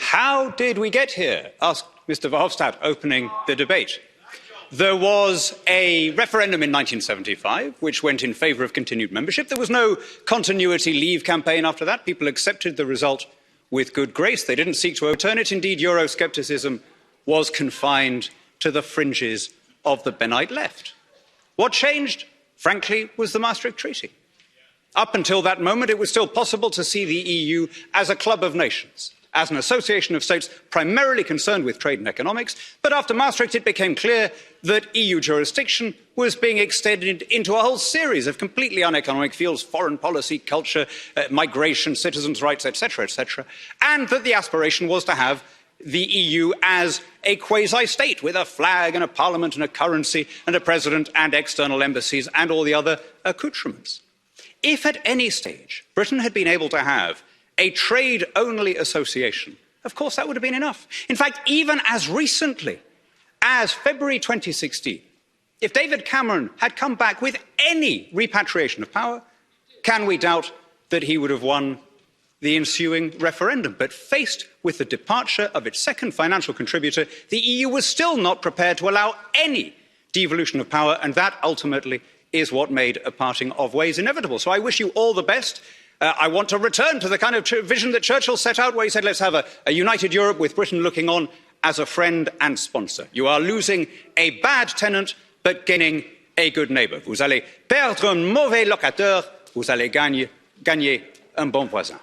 How did we get here? Asked Mr. Verhofstadt, opening the debate. There was a referendum in 1975 which went in favour of continued membership. There was no continuity leave campaign after that. People accepted the result with good grace. They didn't seek to overturn it. Indeed, Euroscepticism was confined to the fringes of the Benite left. What changed, frankly, was the Maastricht Treaty. Up until that moment, it was still possible to see the EU as a club of nations, as an association of states primarily concerned with trade and economics. But after Maastricht, it became clear that EU jurisdiction was being extended into a whole series of completely uneconomic fields: foreign policy, culture, migration, citizens' rights, etc., and that the aspiration was to have the EU as a quasi-state with a flag and a parliament and a currency and a president and external embassies and all the other accoutrements. If at any stage Britain had been able to have a trade-only association, of course that would have been enough. In fact, even as recently as February 2016, if David Cameron had come back with any repatriation of power, can we doubt that he would have won the ensuing referendum? But faced with the departure of its second financial contributor, the EU was still not prepared to allow any devolution of power, and that ultimately is what made a parting of ways inevitable. So I wish you all the best. I want to return to the kind of vision that Churchill set out, where he said, let's have a united Europe with Britain looking on as a friend and sponsor. You are losing a bad tenant, but gaining a good neighbour. Vous allez perdre un mauvais locataire, vous allez gagner un bon voisin.